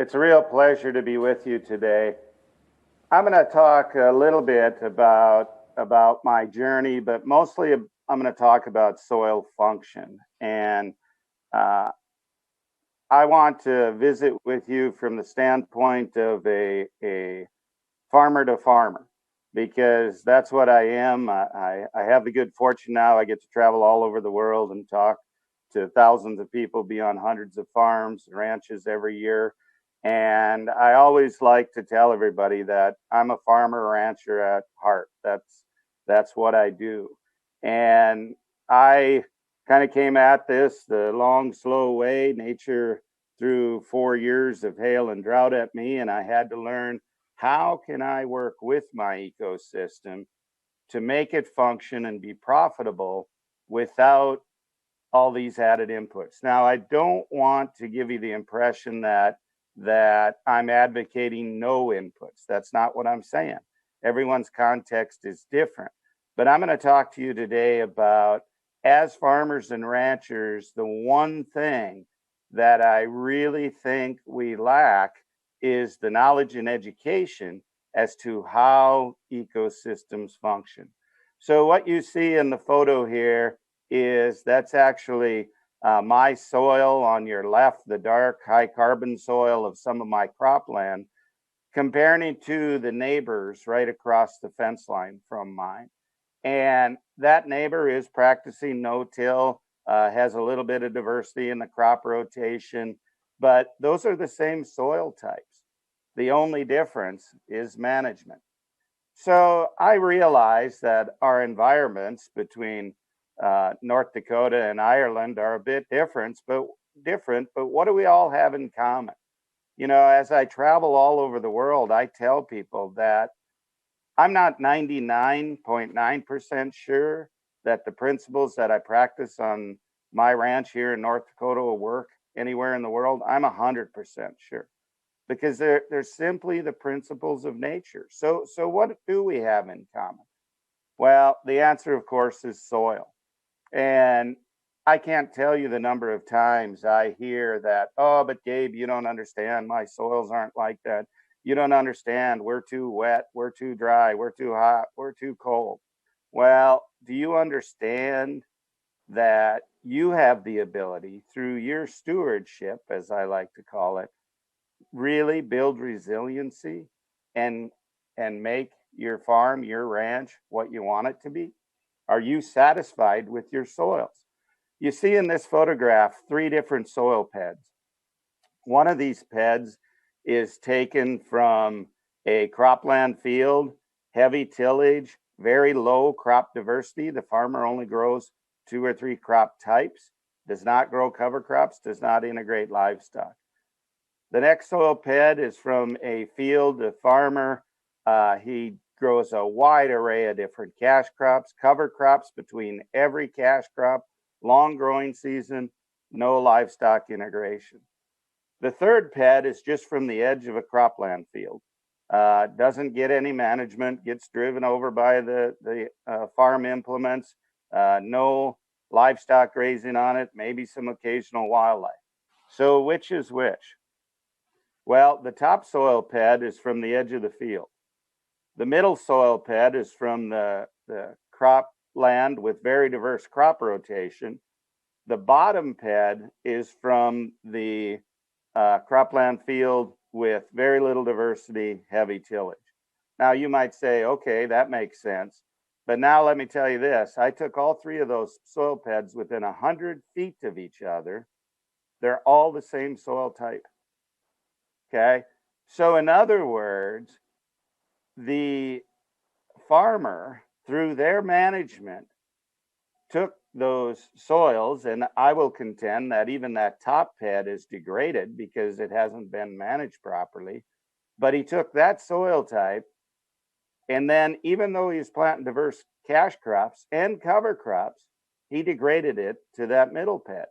It's a real pleasure to be with you today. I'm going to talk a little bit about my journey, but mostly I'm going to talk about soil function. And uh, I want to visit with you from the standpoint of a farmer to farmer, because that's what I am. I have the good fortune now. I get to travel all over the world and talk to thousands of people, be on hundreds of farms and ranches every year. And I always like to tell everybody that I'm a farmer rancher at heart. That's what I do. And I kind of came at this the long, slow way. Nature threw 4 years of hail and drought at me, and I had to learn how can I work with my ecosystem to make it function and be profitable without all these added inputs. Now, I don't want to give you the impression that I'm advocating no inputs. That's not what I'm saying. Everyone's context is different. But I'm going to talk to you today about, as farmers and ranchers, the one thing that I really think we lack is the knowledge and education as to how ecosystems function. So what you see in the photo here is that's actually my soil on your left, the dark high carbon soil of some of my cropland, comparing it to the neighbors right across the fence line from mine. And that neighbor is practicing no-till, has a little bit of diversity in the crop rotation, but those are the same soil types. The only difference is management. So I realize that our environments between North Dakota and Ireland are a bit different, but what do we all have in common? You know, as I travel all over the world, I tell people that I'm not 99.9% sure that the principles that I practice on my ranch here in North Dakota will work anywhere in the world. I'm 100% sure, because they're simply the principles of nature. So what do we have in common? Well, the answer, of course, is soil. And I can't tell you the number of times I hear that, oh, but Gabe, you don't understand. My soils aren't like that. You don't understand. We're too wet. We're too dry. We're too hot. We're too cold. Well, do you understand that you have the ability through your stewardship, as I like to call it, really build resiliency and make your farm, your ranch, what you want it to be? Are you satisfied with your soils? You see in this photograph 3 different soil beds. One of these beds is taken from a cropland field, heavy tillage, very low crop diversity. The farmer only grows 2 or 3 crop types, does not grow cover crops, does not integrate livestock. The next soil bed is from a field, the farmer, he grows a wide array of different cash crops, cover crops between every cash crop, long growing season, no livestock integration. The third bed is just from the edge of a cropland field. Doesn't get any management, gets driven over by the farm implements, no livestock grazing on it, maybe some occasional wildlife. So which is which? Well, the top soil bed is from the edge of the field. The middle soil bed is from the crop land with very diverse crop rotation. The bottom bed is from the cropland field with very little diversity, heavy tillage. Now you might say, okay, that makes sense. But now let me tell you this. I took all 3 of those soil beds within 100 feet of each other. They're all the same soil type. Okay. So in other words, the farmer, through their management, took those soils, and I will contend that even that top bed is degraded because it hasn't been managed properly. But he took that soil type, and then even though he's planting diverse cash crops and cover crops, he degraded it to that middle bed.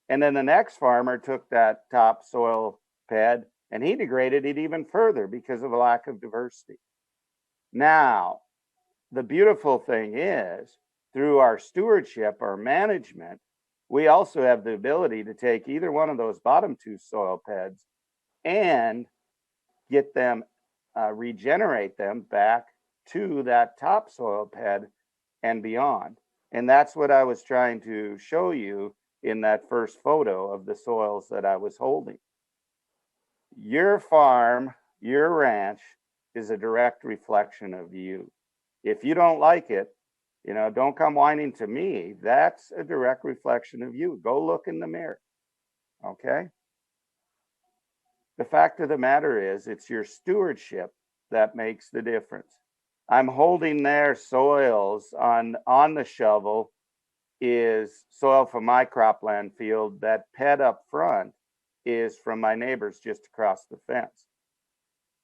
And then the next farmer took that top soil bed and he degraded it even further because of a lack of diversity. Now, the beautiful thing is, through our stewardship, our management, we also have the ability to take either one of those bottom 2 soil beds and get them, regenerate them back to that topsoil bed and beyond. And that's what I was trying to show you in that first photo of the soils that I was holding. Your farm, your ranch is a direct reflection of you. If you don't like it, don't come whining to me. That's a direct reflection of you. Go look in the mirror. Okay. The fact of the matter is, it's your stewardship that makes the difference. I'm holding their soils on the shovel is soil from my cropland field. That ped up front is from my neighbors just across the fence.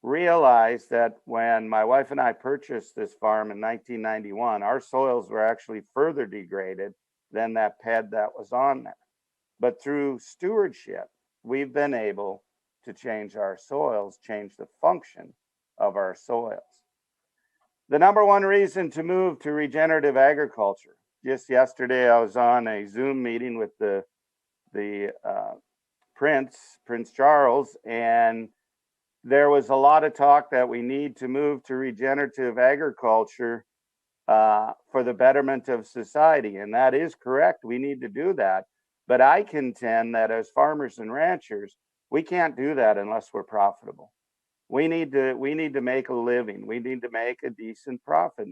Realize that when my wife and I purchased this farm in 1991, our soils were actually further degraded than that ped that was on there. But through stewardship, we've been able to change our soils, change the function of our soils. The number one reason to move to regenerative agriculture. Just yesterday, I was on a Zoom meeting with the Prince Charles, and there was a lot of talk that we need to move to regenerative agriculture for the betterment of society. And that is correct. We need to do that. But I contend that as farmers and ranchers, we can't do that unless we're profitable. We need to make a living. We need to make a decent profit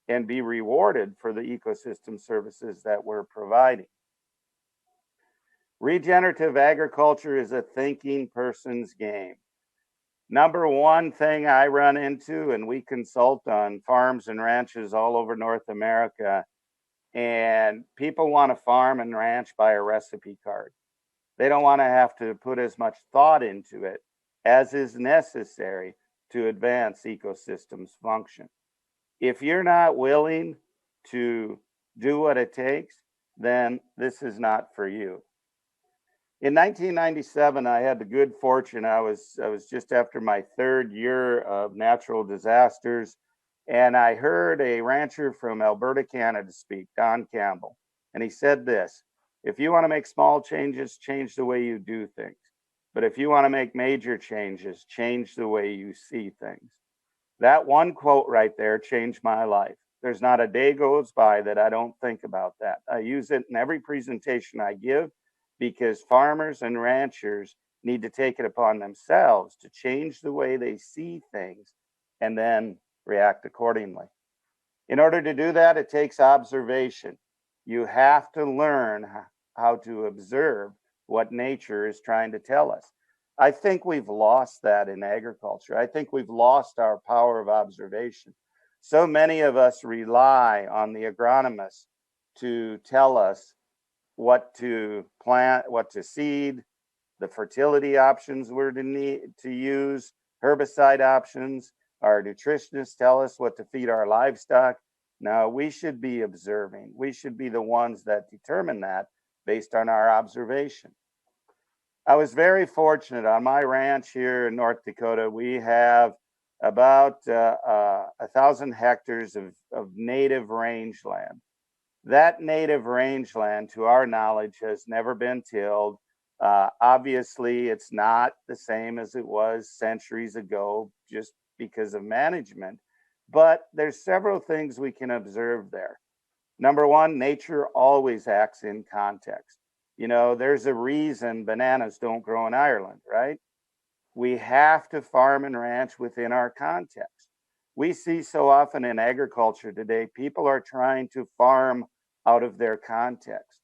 and be rewarded for the ecosystem services that we're providing. Regenerative agriculture is a thinking person's game. Number one thing I run into, and we consult on farms and ranches all over North America, and people want to farm and ranch by a recipe card. They don't want to have to put as much thought into it as is necessary to advance ecosystems function. If you're not willing to do what it takes, then this is not for you. In 1997, I had the good fortune. I was just after my third year of natural disasters, and I heard a rancher from Alberta, Canada speak, Don Campbell, and he said this: "If you want to make small changes, change the way you do things. But if you want to make major changes, change the way you see things." That one quote right there changed my life. There's not a day goes by that I don't think about that. I use it in every presentation I give because farmers and ranchers need to take it upon themselves to change the way they see things and then react accordingly. In order to do that, it takes observation. You have to learn how to observe what nature is trying to tell us. I think we've lost that in agriculture. I think we've lost our power of observation. So many of us rely on the agronomists to tell us what to plant, what to seed, the fertility options we're to need to use, herbicide options. Our nutritionists tell us what to feed our livestock. Now, we should be observing. We should be the ones that determine that based on our observation. I was very fortunate on my ranch here in North Dakota. We have about 1,000 hectares of native rangeland. That native rangeland, to our knowledge, has never been tilled. Obviously, it's not the same as it was centuries ago just because of management, but there's several things we can observe there. Number one, nature always acts in context. There's a reason bananas don't grow in Ireland, right? We have to farm and ranch within our context. We see so often in agriculture today, people are trying to farm out of their context.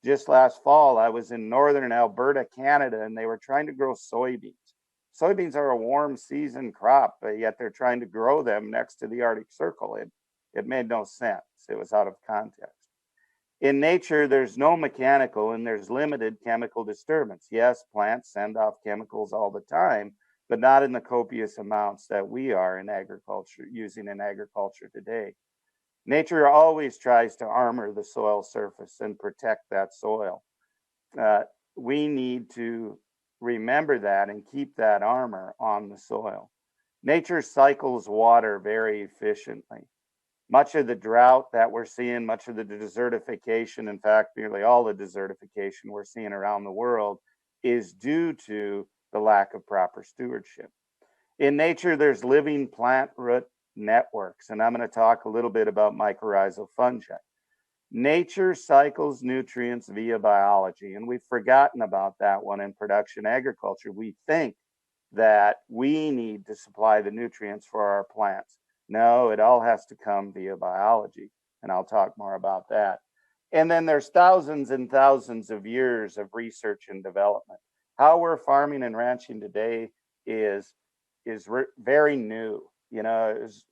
Just last fall, I was in northern Alberta, Canada, and they were trying to grow soybeans. Soybeans are a warm season crop, but yet they're trying to grow them next to the Arctic Circle. It made no sense. It was out of context. In nature, there's no mechanical and there's limited chemical disturbance. Yes, plants send off chemicals all the time, but not in the copious amounts that we are in agriculture, using in agriculture today. Nature always tries to armor the soil surface and protect that soil. We need to remember that and keep that armor on the soil. Nature cycles water very efficiently. Much of the drought that we're seeing, much of the desertification, in fact, nearly all the desertification we're seeing around the world is due to the lack of proper stewardship. In nature, there's living plant root networks, and I'm going to talk a little bit about mycorrhizal fungi. Nature cycles nutrients via biology, and we've forgotten about that one in production agriculture. We think that we need to supply the nutrients for our plants. No, it all has to come via biology, and I'll talk more about that. And then there's thousands and thousands of years of research and development. How we're farming and ranching today is very new. You know, it's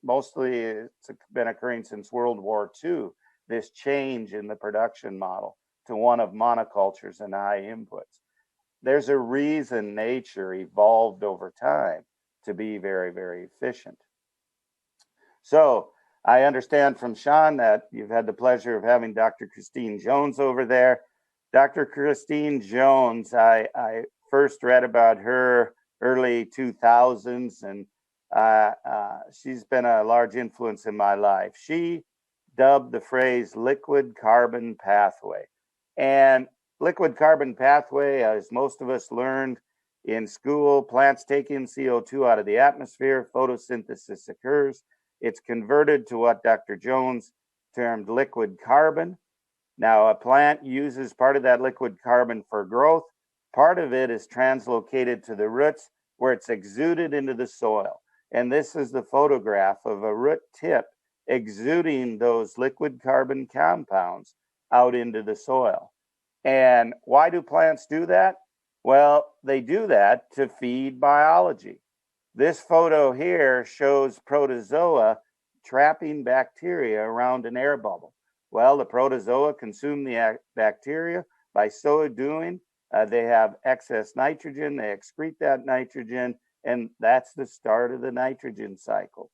been occurring since World War II, this change in the production model to one of monocultures and high inputs. There's a reason nature evolved over time to be very, very efficient. So I understand from Sean that you've had the pleasure of having Dr. Christine Jones over there. Dr. Christine Jones, I first read about her early 2000s, and she's been a large influence in my life. She dubbed the phrase liquid carbon pathway. And liquid carbon pathway, as most of us learned in school, plants take in CO2 out of the atmosphere, photosynthesis occurs. It's converted to what Dr. Jones termed liquid carbon. Now, a plant uses part of that liquid carbon for growth. Part of it is translocated to the roots where it's exuded into the soil. And this is the photograph of a root tip exuding those liquid carbon compounds out into the soil. And why do plants do that? Well, they do that to feed biology. This photo here shows protozoa trapping bacteria around an air bubble. Well, the protozoa consume the bacteria. By so doing, they have excess nitrogen, they excrete that nitrogen, and that's the start of the nitrogen cycle.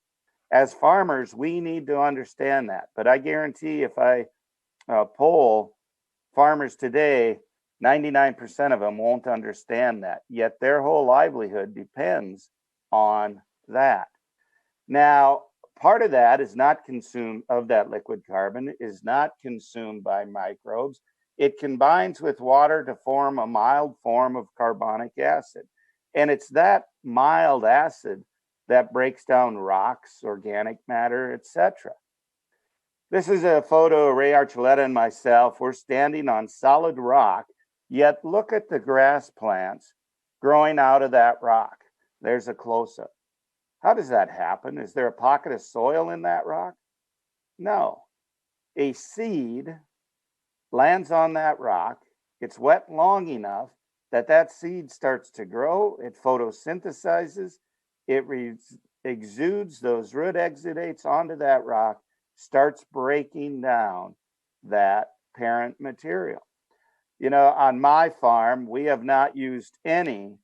As farmers, we need to understand that. But I guarantee if I poll farmers today, 99% of them won't understand that. Yet their whole livelihood depends on that. Now, part of that is not consumed, of that liquid carbon, is not consumed by microbes. It combines with water to form a mild form of carbonic acid. And it's that mild acid that breaks down rocks, organic matter, etc. This is a photo of Ray Archuleta and myself. We're standing on solid rock, yet look at the grass plants growing out of that rock. There's a close-up. How does that happen? Is there a pocket of soil in that rock? No. A seed lands on that rock. It's wet long enough that that seed starts to grow. It photosynthesizes. It exudes those root exudates onto that rock, starts breaking down that parent material. You know, on my farm, we have not used any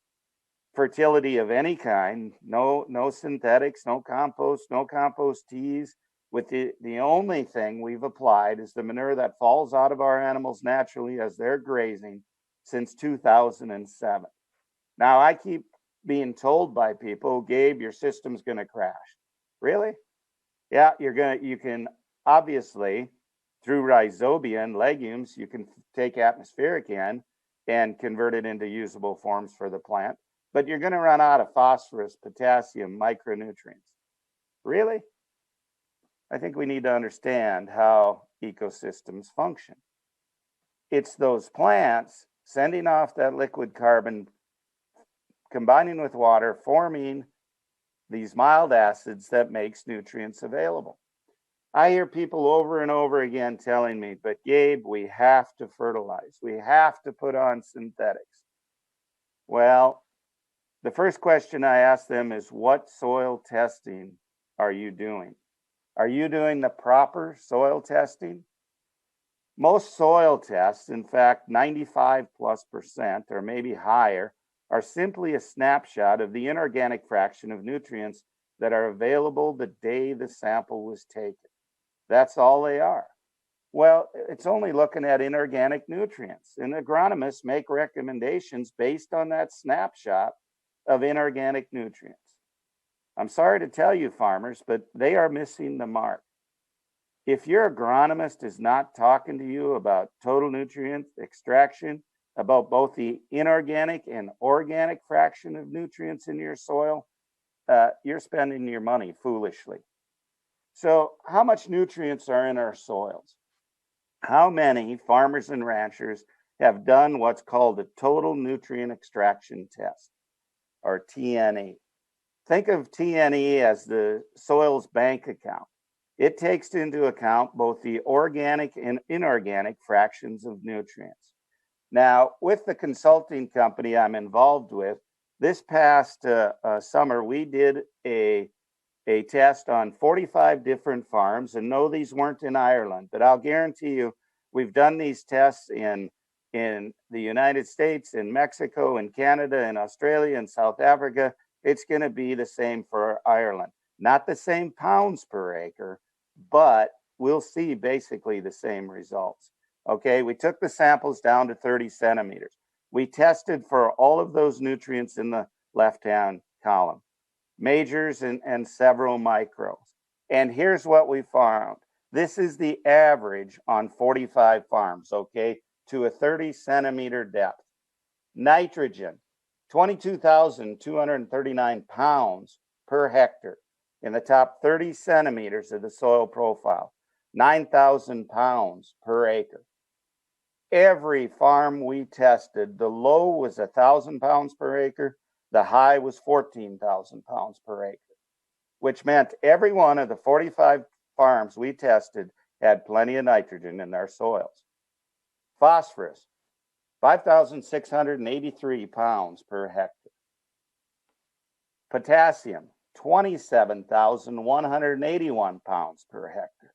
fertility of any kind, no synthetics, no compost teas. With the only thing we've applied is the manure that falls out of our animals naturally as they're grazing since 2007. Now I keep being told by people, Gabe, your system's going to crash. Really? Yeah, you can obviously through rhizobia and legumes, you can take atmospheric in and convert it into usable forms for the plant, but you're going to run out of phosphorus, potassium, micronutrients. Really? I think we need to understand how ecosystems function. It's those plants sending off that liquid carbon, combining with water, forming these mild acids that makes nutrients available. I hear people over and over again telling me, but Gabe, we have to fertilize. We have to put on synthetics. Well, the first question I ask them is, what soil testing are you doing? Are you doing the proper soil testing? Most soil tests, in fact, 95+% or maybe higher, are simply a snapshot of the inorganic fraction of nutrients that are available the day the sample was taken. That's all they are. Well, it's only looking at inorganic nutrients, and agronomists make recommendations based on that snapshot of inorganic nutrients. I'm sorry to tell you, farmers, but they are missing the mark. If your agronomist is not talking to you about total nutrient extraction, about both the inorganic and organic fraction of nutrients in your soil, you're spending your money foolishly. So, how much nutrients are in our soils? How many farmers and ranchers have done what's called a total nutrient extraction test, or TNE? Think of TNE as the soil's bank account. It takes into account both the organic and inorganic fractions of nutrients. Now, with the consulting company I'm involved with, this past summer, we did a test on 45 different farms. And no, these weren't in Ireland, but I'll guarantee you we've done these tests in the United States, in Mexico, in Canada, in Australia, in South Africa. It's going to be the same for Ireland. Not the same pounds per acre, but we'll see basically the same results. Okay, we took the samples down to 30 centimeters. We tested for all of those nutrients in the left-hand column, majors and several micros. And here's what we found. This is the average on 45 farms, okay, to a 30 centimeter depth. Nitrogen, 22,239 pounds per hectare in the top 30 centimeters of the soil profile, 9,000 pounds per acre. Every farm we tested, the low was 1,000 pounds per acre, the high was 14,000 pounds per acre, which meant every one of the 45 farms we tested had plenty of nitrogen in their soils. Phosphorus, 5,683 pounds per hectare. Potassium, 27,181 pounds per hectare.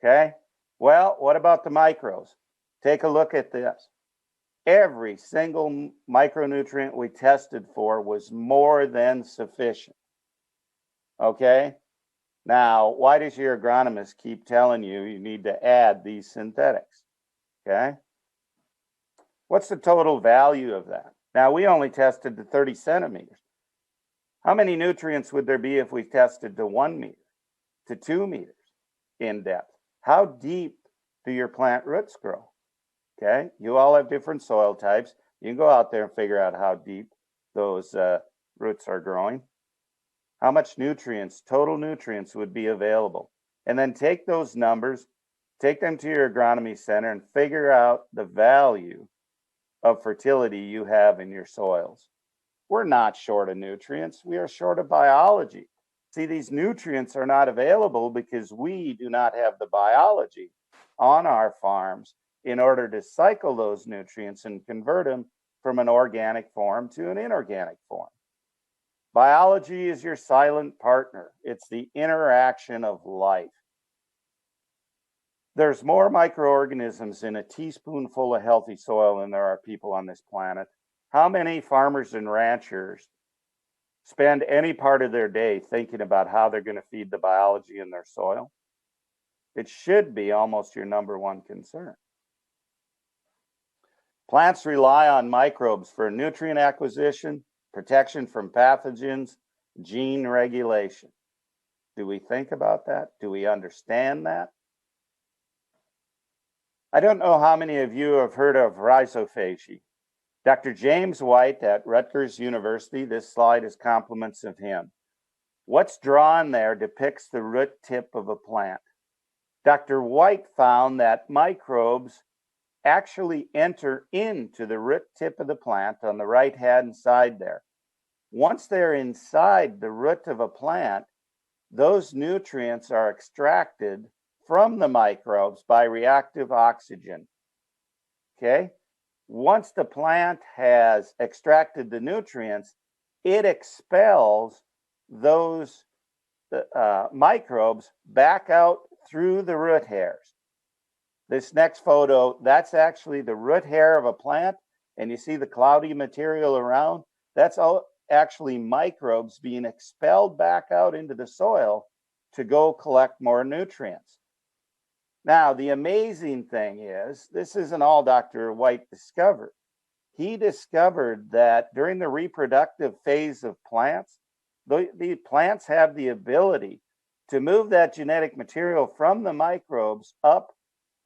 Okay, well, what about the micros? Take a look at this. Every single micronutrient we tested for was more than sufficient. Okay, now why does your agronomist keep telling you you need to add these synthetics? Okay, what's the total value of that? Now, we only tested to 30 centimeters. How many nutrients would there be if we tested to 1 meter, to 2 meters in depth? How deep do your plant roots grow? Okay, you all have different soil types. You can go out there and figure out how deep those roots are growing. How much nutrients, total nutrients, would be available? And then take those numbers, take them to your agronomy center and figure out the value of fertility you have in your soils. We're not short of nutrients, we are short of biology. See, these nutrients are not available because we do not have the biology on our farms in order to cycle those nutrients and convert them from an organic form to an inorganic form. Biology is your silent partner. It's the interaction of life. There's more microorganisms in a teaspoonful of healthy soil than there are people on this planet. How many farmers and ranchers spend any part of their day thinking about how they're going to feed the biology in their soil? It should be almost your number one concern. Plants rely on microbes for nutrient acquisition, protection from pathogens, gene regulation. Do we think about that? Do we understand that? I don't know how many of you have heard of rhizophagy. Dr. James White at Rutgers University, this slide is compliments of him. What's drawn there depicts the root tip of a plant. Dr. White found that microbes actually enter into the root tip of the plant on the right-hand side there. Once they're inside the root of a plant, those nutrients are extracted from the microbes by reactive oxygen. Okay? Once the plant has extracted the nutrients, it expels those microbes back out through the root hairs. This next photo, that's actually the root hair of a plant, and you see the cloudy material around. That's all actually microbes being expelled back out into the soil to go collect more nutrients. Now, the amazing thing is, this isn't all Dr. White discovered. He discovered that during the reproductive phase of plants, the plants have the ability to move that genetic material from the microbes up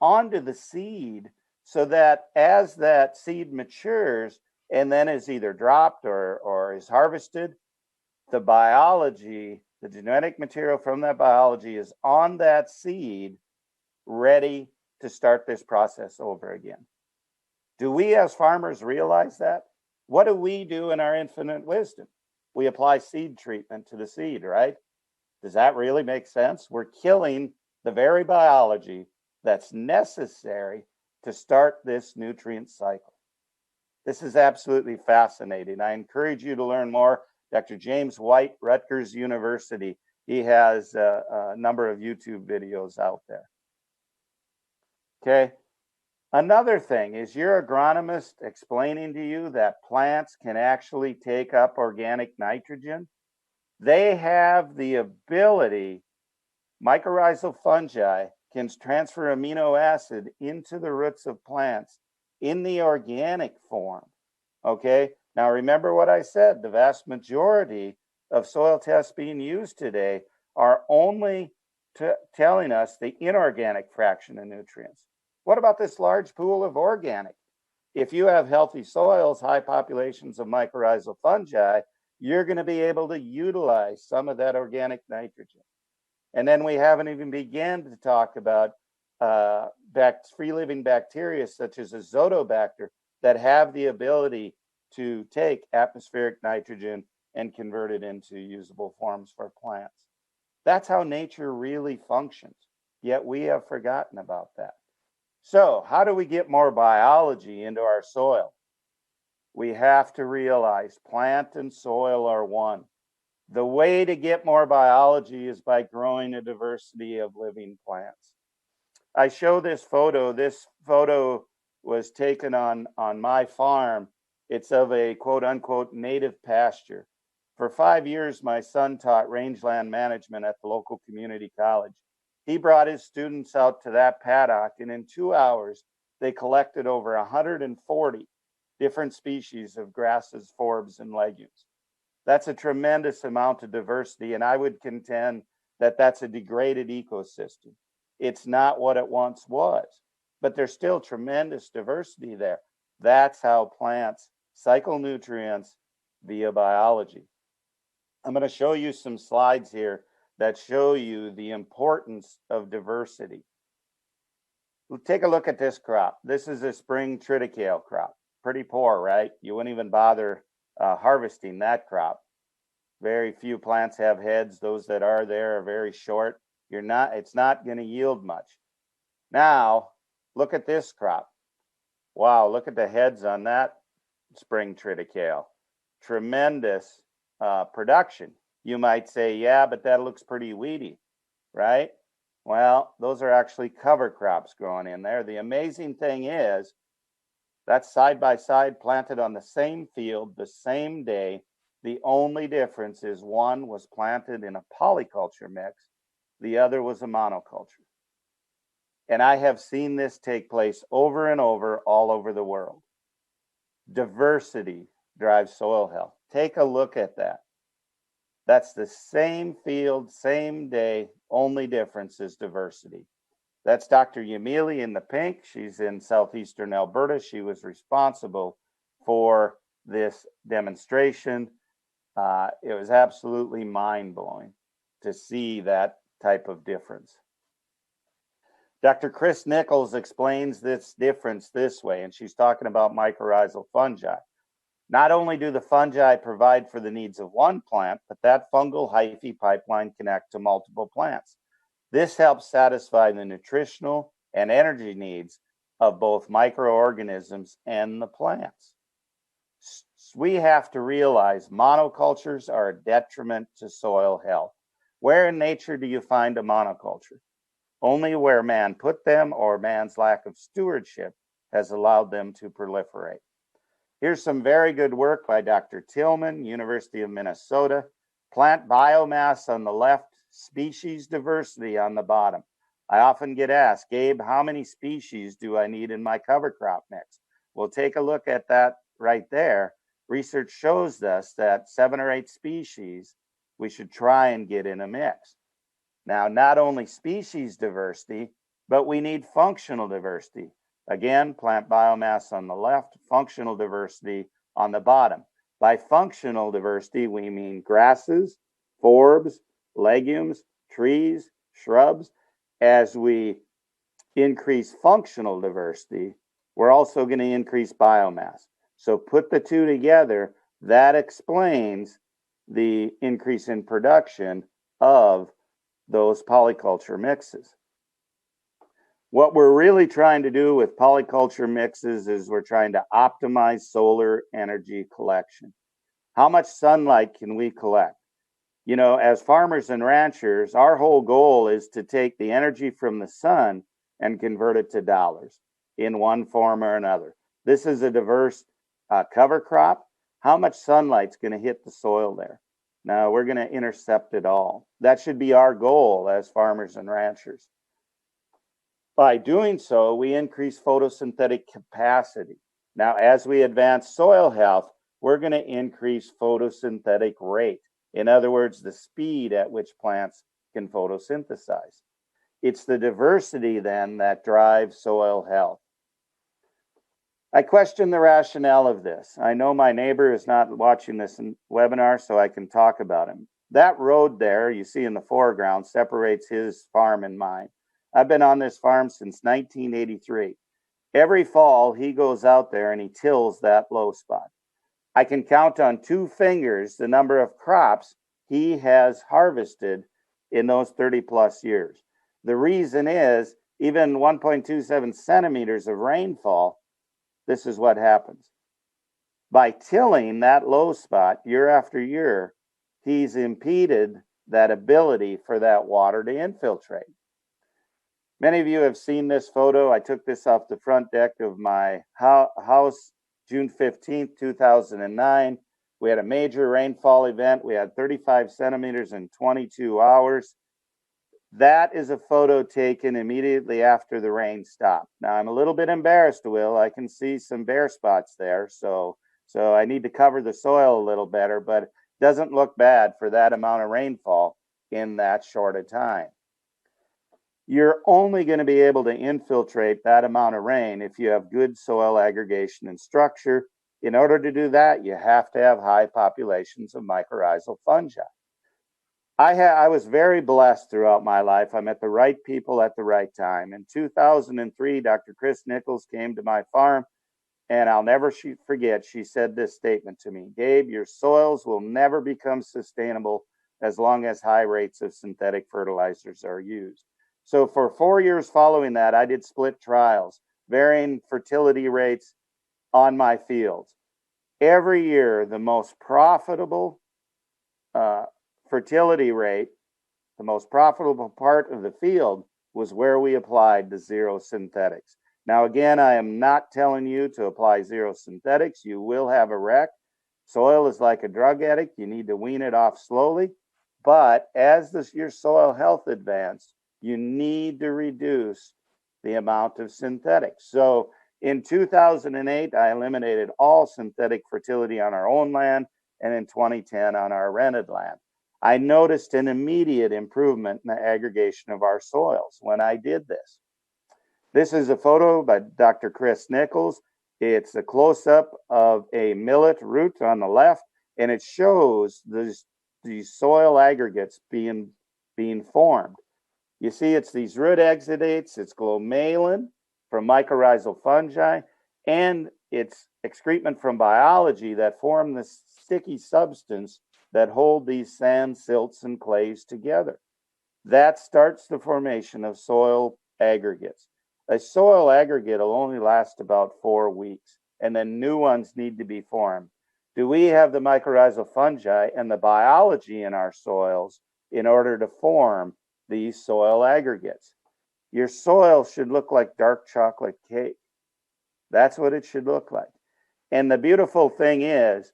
onto the seed so that as that seed matures and then is either dropped or is harvested, the biology, the genetic material from that biology is on that seed, ready to start this process over again. Do we as farmers realize that? What do we do in our infinite wisdom? We apply seed treatment to the seed, right? Does that really make sense? We're killing the very biology that's necessary to start this nutrient cycle. This is absolutely fascinating. I encourage you to learn more. Dr. James White, Rutgers University, he has a number of YouTube videos out there. Okay. Another thing is your agronomist explaining to you that plants can actually take up organic nitrogen. They have the ability, mycorrhizal fungi can transfer amino acid into the roots of plants in the organic form. Okay, now remember what I said, the vast majority of soil tests being used today are only telling us the inorganic fraction of nutrients. What about this large pool of organic? If you have healthy soils, high populations of mycorrhizal fungi, you're going to be able to utilize some of that organic nitrogen. And then we haven't even begun to talk about free-living bacteria such as azotobacter that have the ability to take atmospheric nitrogen and convert it into usable forms for plants. That's how nature really functions, yet we have forgotten about that. So how do we get more biology into our soil? We have to realize plant and soil are one. The way to get more biology is by growing a diversity of living plants. I show this photo. This photo was taken on my farm. It's of a quote unquote native pasture. For 5 years, my son taught rangeland management at the local community college. He brought his students out to that paddock, and in 2 hours, they collected over 140 different species of grasses, forbs, and legumes. That's a tremendous amount of diversity, and I would contend that that's a degraded ecosystem. It's not what it once was, but there's still tremendous diversity there. That's how plants cycle nutrients via biology. I'm going to show you some slides here that show you the importance of diversity. We'll take a look at this crop. This is a spring triticale crop. Pretty poor, right? You wouldn't even bother harvesting that crop. Very few plants have heads. Those that are there are very short. It's not going to yield much. Now, look at this crop. Wow, look at the heads on that spring triticale. Tremendous production. You might say, yeah, but that looks pretty weedy, right? Well, those are actually cover crops growing in there. The amazing thing is that's side by side planted on the same field the same day. The only difference is one was planted in a polyculture mix, the other was a monoculture. And I have seen this take place over and over all over the world. Diversity drives soil health. Take a look at that. That's the same field, same day, only difference is diversity. That's Dr. Yamili in the pink. She's in southeastern Alberta. She was responsible for this demonstration. It was absolutely mind-blowing to see that type of difference. Dr. Chris Nichols explains this difference this way, and she's talking about mycorrhizal fungi. Not only do the fungi provide for the needs of one plant, but that fungal hyphae pipeline connect to multiple plants. This helps satisfy the nutritional and energy needs of both microorganisms and the plants. We have to realize monocultures are a detriment to soil health. Where in nature do you find a monoculture? Only where man put them or man's lack of stewardship has allowed them to proliferate. Here's some very good work by Dr. Tillman, University of Minnesota. Plant biomass on the left, species diversity on the bottom. I often get asked, Gabe, how many species do I need in my cover crop mix? We'll take a look at that right there. Research shows us that 7 or 8 species we should try and get in a mix. Now, not only species diversity, but we need functional diversity. Again, plant biomass on the left, functional diversity on the bottom. By functional diversity, we mean grasses, forbs, legumes, trees, shrubs. As we increase functional diversity, we're also going to increase biomass. So put the two together, that explains the increase in production of those polyculture mixes. What we're really trying to do with polyculture mixes is we're trying to optimize solar energy collection. How much sunlight can we collect? You know, as farmers and ranchers, our whole goal is to take the energy from the sun and convert it to dollars in one form or another. This is a diverse cover crop. How much sunlight's going to hit the soil there? Now, we're going to intercept it all. That should be our goal as farmers and ranchers. By doing so, we increase photosynthetic capacity. Now, as we advance soil health, we're going to increase photosynthetic rate. In other words, the speed at which plants can photosynthesize. It's the diversity then that drives soil health. I question the rationale of this. I know my neighbor is not watching this webinar, so I can talk about him. That road there you see in the foreground separates his farm and mine. I've been on this farm since 1983. Every fall, he goes out there and he tills that low spot. I can count on 2 fingers the number of crops he has harvested in those 30 plus years. The reason is, even 1.27 centimeters of rainfall, this is what happens. By tilling that low spot year after year, he's impeded that ability for that water to infiltrate. Many of you have seen this photo. I took this off the front deck of my house, June 15th, 2009. We had a major rainfall event. We had 35 centimeters in 22 hours. That is a photo taken immediately after the rain stopped. Now, I'm a little bit embarrassed, Will. I can see some bare spots there, so I need to cover the soil a little better, but it doesn't look bad for that amount of rainfall in that short a time. You're only going to be able to infiltrate that amount of rain if you have good soil aggregation and structure. In order to do that, you have to have high populations of mycorrhizal fungi. I was very blessed throughout my life. I met the right people at the right time. In 2003, Dr. Chris Nichols came to my farm, and I'll never forget, she said this statement to me: Gabe, your soils will never become sustainable as long as high rates of synthetic fertilizers are used. So for 4 years following that, I did split trials, varying fertility rates on my fields. Every year, the most profitable fertility rate, the most profitable part of the field, was where we applied the zero synthetics. Now, again, I am not telling you to apply zero synthetics. You will have a wreck. Soil is like a drug addict. You need to wean it off slowly. But as your soil health advances, you need to reduce the amount of synthetics. So in 2008, I eliminated all synthetic fertility on our own land, and in 2010 on our rented land. I noticed an immediate improvement in the aggregation of our soils when I did this. This is a photo by Dr. Chris Nichols. It's a close-up of a millet root on the left, and it shows these soil aggregates being formed. You see, it's these root exudates, it's glomalin from mycorrhizal fungi, and it's excrement from biology that form this sticky substance that hold these sands, silts, and clays together. That starts the formation of soil aggregates. A soil aggregate will only last about 4 weeks, and then new ones need to be formed. Do we have the mycorrhizal fungi and the biology in our soils in order to form these soil aggregates? Your soil should look like dark chocolate cake. That's what it should look like. And the beautiful thing is,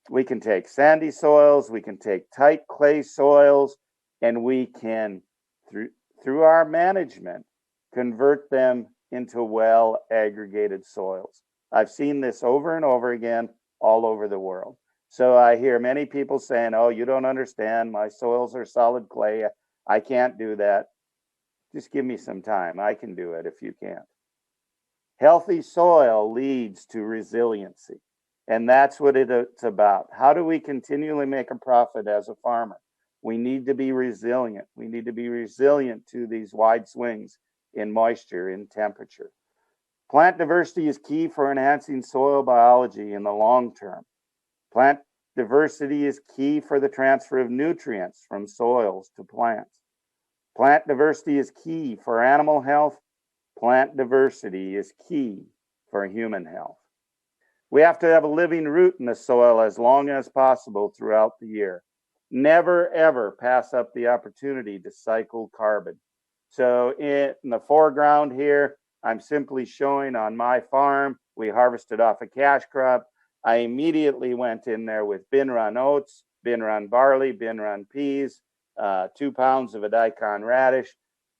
we can take sandy soils, we can take tight clay soils, and we can, through our management, convert them into well aggregated soils. I've seen this over and over again all over the world. So I hear many people saying, oh, you don't understand, my soils are solid clay, I can't do that. Just give me some time, I can do it if you can't. Healthy soil leads to resiliency. And that's what it's about. How do we continually make a profit as a farmer? We need to be resilient. We need to be resilient to these wide swings in moisture, in temperature. Plant diversity is key for enhancing soil biology in the long term. Plant diversity is key for the transfer of nutrients from soils to plants. Plant diversity is key for animal health. Plant diversity is key for human health. We have to have a living root in the soil as long as possible throughout the year. Never, ever pass up the opportunity to cycle carbon. So in the foreground here, I'm simply showing on my farm, we harvested off a cash crop. I immediately went in there with bin run oats, bin run barley, bin run peas, 2 pounds of a daikon radish.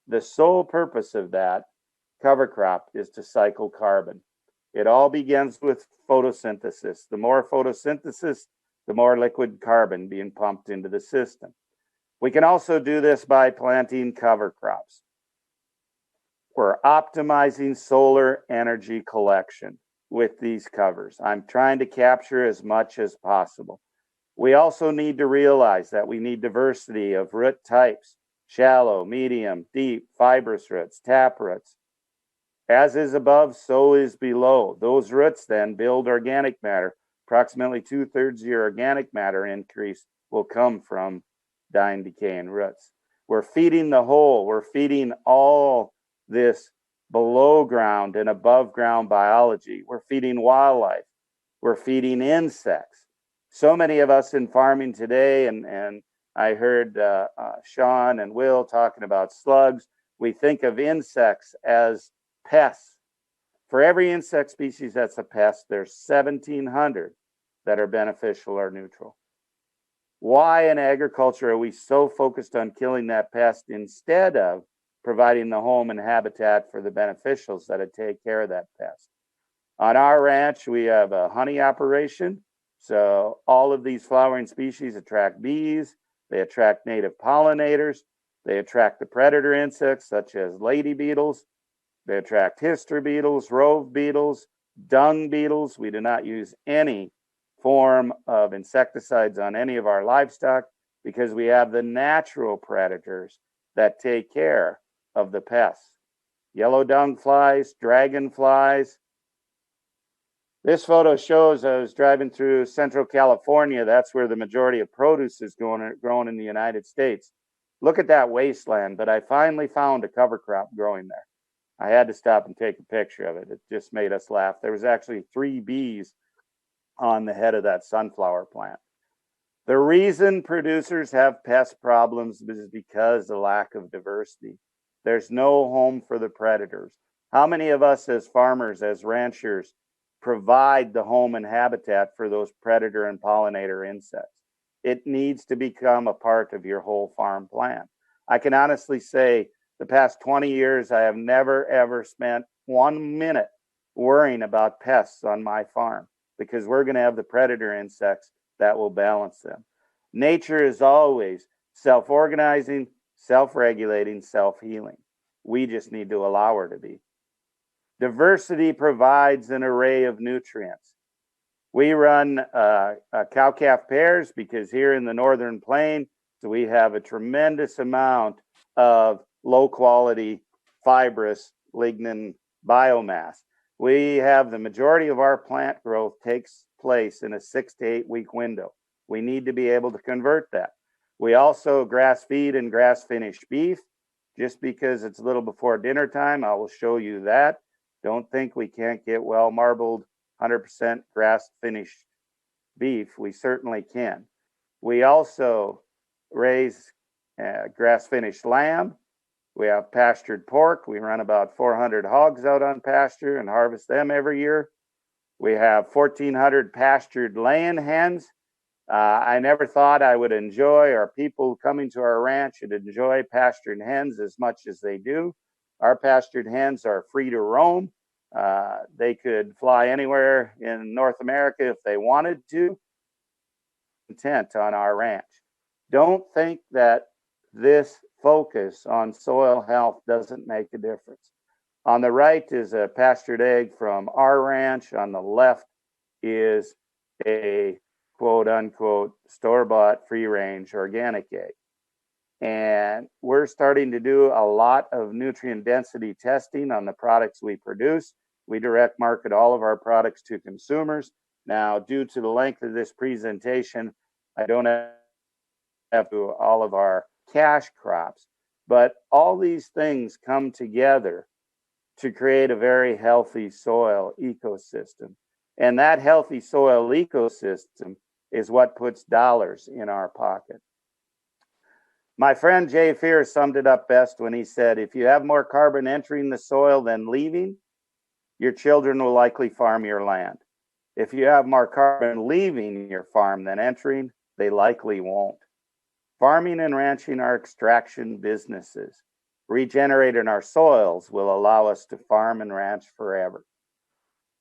The sole purpose of that cover crop is to cycle carbon. It all begins with photosynthesis. The more photosynthesis, the more liquid carbon being pumped into the system. We can also do this by planting cover crops. We're optimizing solar energy collection with these covers. I'm trying to capture as much as possible. We also need to realize that we need diversity of root types: shallow, medium, deep, fibrous roots, tap roots. As is above, so is below. Those roots then build organic matter. Approximately 2/3 of your organic matter increase will come from dying, decaying roots. We're feeding the whole. We're feeding all this below ground and above ground biology. We're feeding wildlife. We're feeding insects. So many of us in farming today, and I heard Sean and Will talking about slugs. We think of insects as pests. For every insect species that's a pest, there's 1,700 that are beneficial or neutral. Why in agriculture are we so focused on killing that pest instead of providing the home and habitat for the beneficials that take care of that pest? On our ranch, we have a honey operation. So all of these flowering species attract bees. They attract native pollinators. They attract the predator insects such as lady beetles. They attract hister beetles, rove beetles, dung beetles. We do not use any form of insecticides on any of our livestock because we have the natural predators that take care of the pests. Yellow dung flies, dragonflies. This photo shows I was driving through Central California. That's where the majority of produce is grown in the United States. Look at that wasteland, but I finally found a cover crop growing there. I had to stop and take a picture of it. It just made us laugh. There was actually 3 bees on the head of that sunflower plant. The reason producers have pest problems is because of the lack of diversity. There's no home for the predators. How many of us as farmers, as ranchers, provide the home and habitat for those predator and pollinator insects? It needs to become a part of your whole farm plan. I can honestly say the past 20 years, I have never, ever spent 1 minute worrying about pests on my farm because we're going to have the predator insects that will balance them. Nature is always self-organizing, self-regulating, self-healing. We just need to allow her to be. Diversity provides an array of nutrients. We run cow-calf pairs because here in the northern plain, so we have a tremendous amount of low-quality fibrous lignin biomass. We have the majority of our plant growth takes place in a 6 to 8 week window. We need to be able to convert that. We also grass feed and grass finish beef. Just because it's a little before dinner time, I will show you that. Don't think we can't get well marbled 100% grass finished beef. We certainly can. We also raise grass finished lamb. We have pastured pork. We run about 400 hogs out on pasture and harvest them every year. We have 1,400 pastured laying hens. I never thought I would enjoy, or people coming to our ranch would enjoy pastured hens as much as they do. Our pastured hens are free to roam. They could fly anywhere in North America if they wanted to. Intent on our ranch. Don't think that this focus on soil health doesn't make a difference. On the right is a pastured egg from our ranch. On the left is a quote unquote store-bought free-range organic egg. And we're starting to do a lot of nutrient density testing on the products we produce. We direct market all of our products to consumers. Now, due to the length of this presentation, I don't have to all of our cash crops, but all these things come together to create a very healthy soil ecosystem. And that healthy soil ecosystem is what puts dollars in our pocket. My friend Jay Fear summed it up best when he said, if you have more carbon entering the soil than leaving, your children will likely farm your land. If you have more carbon leaving your farm than entering, they likely won't. Farming and ranching are extraction businesses. Regenerating our soils will allow us to farm and ranch forever.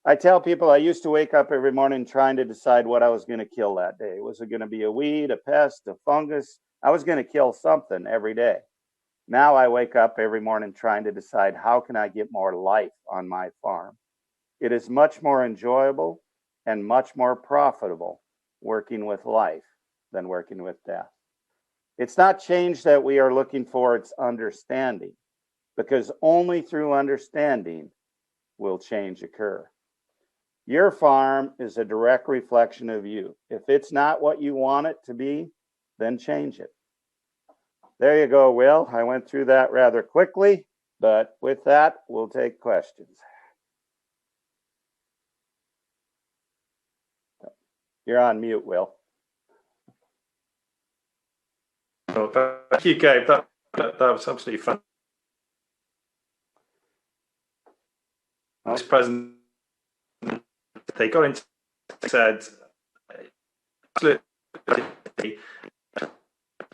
I tell people I used to wake up every morning trying to decide what I was going to kill that day. Was it going to be a weed, a pest, a fungus? I was going to kill something every day. Now I wake up every morning trying to decide how can I get more life on my farm. It is much more enjoyable and much more profitable working with life than working with death. It's not change that we are looking for, it's understanding, because only through understanding will change occur. Your farm is a direct reflection of you. If it's not what you want it to be, then change it. There you go, Will. I went through that rather quickly, but with that, we'll take questions. You're on mute, Will. Oh, thank you, Gabe. That was absolutely fun. This president, they got into said absolutely.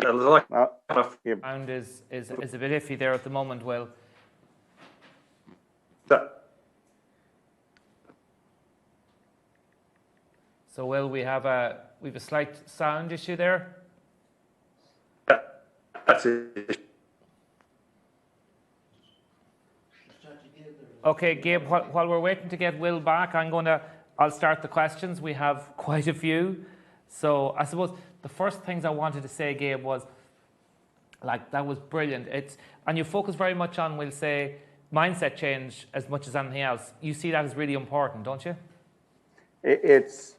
Sound is a bit iffy there at the moment, Will. So, Will, we have a slight sound issue there. That's it. Okay, Gabe, while we're waiting to get Will back, I'll start the questions. We have quite a few. So I suppose the first things I wanted to say, Gabe, was like, that was brilliant. And you focus very much on, we'll say, mindset change as much as anything else. You see that as really important, don't you? It's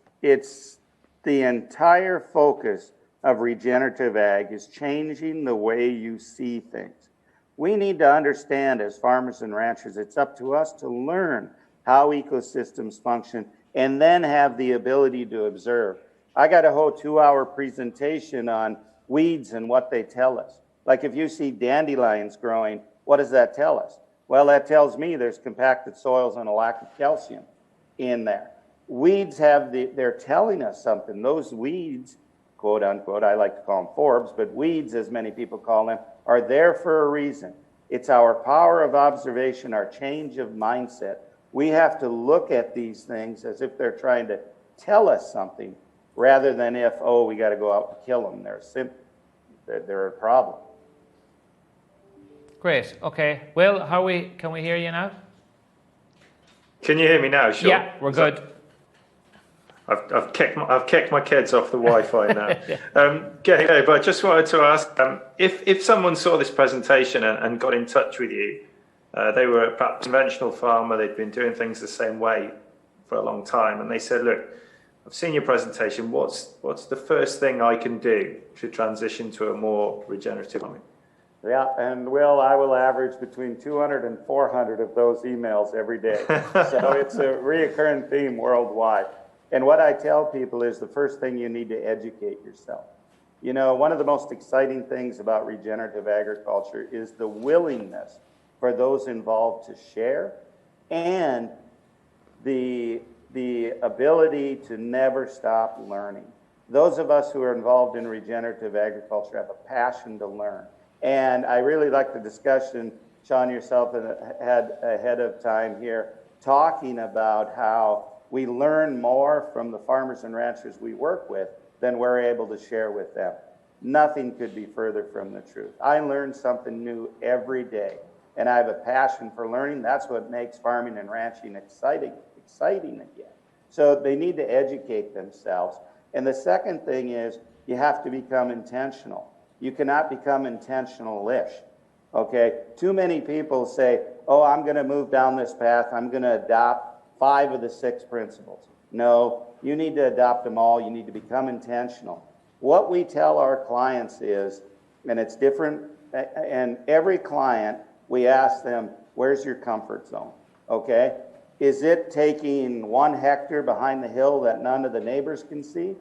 the entire focus of regenerative ag is changing the way you see things. We need to understand as farmers and ranchers, it's up to us to learn how ecosystems function and then have the ability to observe. I got a whole 2-hour presentation on weeds and what they tell us. Like if you see dandelions growing, what does that tell us? Well, that tells me there's compacted soils and a lack of calcium in there. Weeds they're telling us something. Those weeds, quote unquote, I like to call them forbs, but weeds, as many people call them, are there for a reason. It's our power of observation, our change of mindset. We have to look at these things as if they're trying to tell us something, rather than if, oh, we got to go out and kill them. They're a problem. Great. Okay. Will, can we hear you now? Can you hear me now? Sure. Yeah, we're good. I've kicked my kids off the Wi-Fi now. Gabe, I just wanted to ask, if someone saw this presentation and got in touch with you, they were perhaps a conventional farmer, they'd been doing things the same way for a long time, and they said, look, I've seen your presentation, what's the first thing I can do to transition to a more regenerative farming? Yeah, and Will, I will average between 200 and 400 of those emails every day. So it's a reoccurring theme worldwide. And what I tell people is the first thing you need to educate yourself. You know, one of the most exciting things about regenerative agriculture is the willingness for those involved to share and the ability to never stop learning. Those of us who are involved in regenerative agriculture have a passion to learn. And I really like the discussion, Sean, yourself had ahead of time here, talking about how we learn more from the farmers and ranchers we work with than we're able to share with them. Nothing could be further from the truth. I learn something new every day. and I have a passion for learning. That's what makes farming and ranching exciting again. So they need to educate themselves. And the second thing is you have to become intentional. You cannot become intentional-ish. Okay? Too many people say, oh, I'm going to move down this path. I'm going to adopt 5 of the 6 principles. No, you need to adopt them all. You need to become intentional. What we tell our clients is, and it's different, and every client, we ask them, where's your comfort zone? Okay? Is it taking 1 hectare behind the hill that none of the neighbors can see?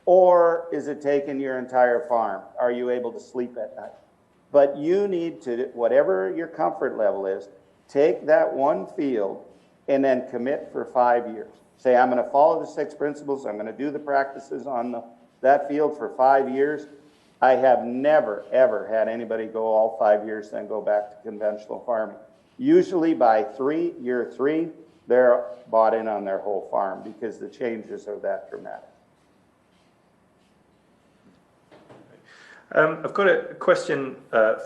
Or is it taking your entire farm? Are you able to sleep at night? But you need to, whatever your comfort level is, take that 1 field and then commit for 5 years. Say, I'm going to follow the 6 principles. I'm going to do the practices on that field for 5 years. I have never, ever had anybody go all 5 years, then go back to conventional farming. Usually by year 3, they're bought in on their whole farm because the changes are that dramatic. I've got a question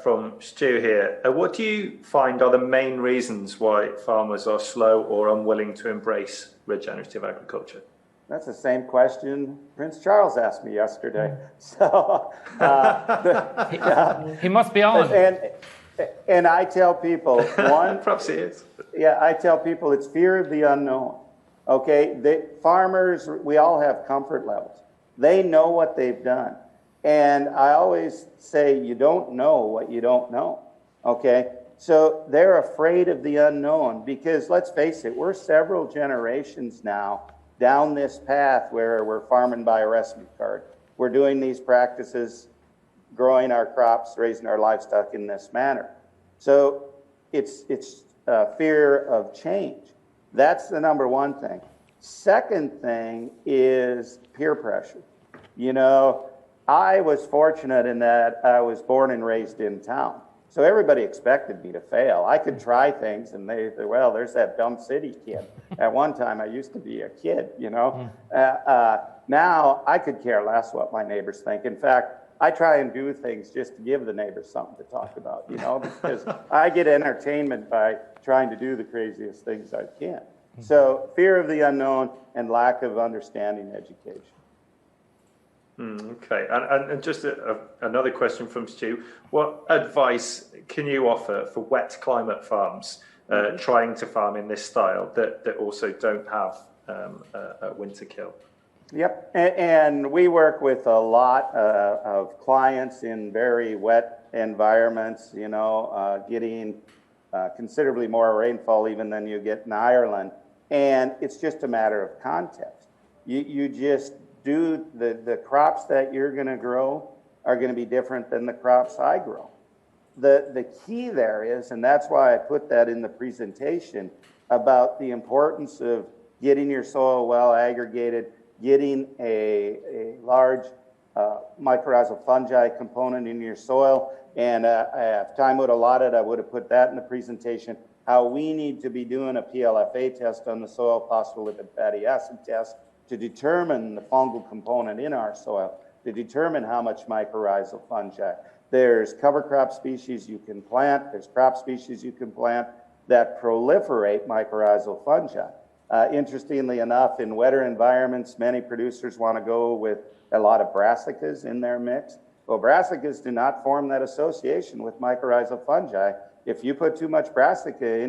from Stu here. What do you find are the main reasons why farmers are slow or unwilling to embrace regenerative agriculture? That's the same question Prince Charles asked me yesterday. So he must be on. And I tell people, one, perhaps he is. Yeah, I tell people it's fear of the unknown. Okay, farmers, we all have comfort levels. They know what they've done. And I always say, you don't know what you don't know, okay? So they're afraid of the unknown because, let's face it, we're several generations now down this path where we're farming by a recipe card. We're doing these practices, growing our crops, raising our livestock in this manner. So it's fear of change. That's the number 1 thing. Second thing is peer pressure. You know, I was fortunate in that I was born and raised in town. So everybody expected me to fail. I could try things and they said, well, there's that dumb city kid. At one time, I used to be a kid, you know. Now, I could care less what my neighbors think. In fact, I try and do things just to give the neighbors something to talk about, you know, because I get entertainment by trying to do the craziest things I can. So fear of the unknown and lack of understanding education. Okay, and just another question from Stu. What advice can you offer for wet climate farms trying to farm in this style that also don't have a winter kill? Yep, and we work with a lot of clients in very wet environments, you know, getting considerably more rainfall even than you get in Ireland. And it's just a matter of context. You just do the crops that you're going to grow are going to be different than the crops I grow. The key there is, and that's why I put that in the presentation, about the importance of getting your soil well aggregated, getting a large mycorrhizal fungi component in your soil. And if time would allot it, I would have put that in the presentation, how we need to be doing a PLFA test on the soil, phospholipid fatty acid test, to determine the fungal component in our soil, to determine how much mycorrhizal fungi. There's cover crop species you can plant, there's crop species you can plant that proliferate mycorrhizal fungi. Interestingly enough, in wetter environments, many producers want to go with a lot of brassicas in their mix. Well, brassicas do not form that association with mycorrhizal fungi. If you put too much brassica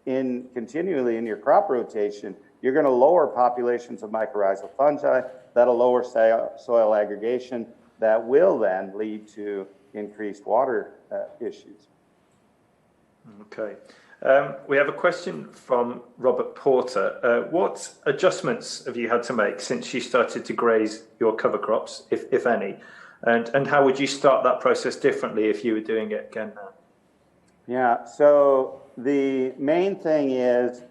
continually in your crop rotation, you're going to lower populations of mycorrhizal fungi. That'll lower soil aggregation. That will then lead to increased water issues. Okay. We have a question from Robert Porter. What adjustments have you had to make since you started to graze your cover crops, if any? And how would you start that process differently if you were doing it again now? Yeah, so the main thing is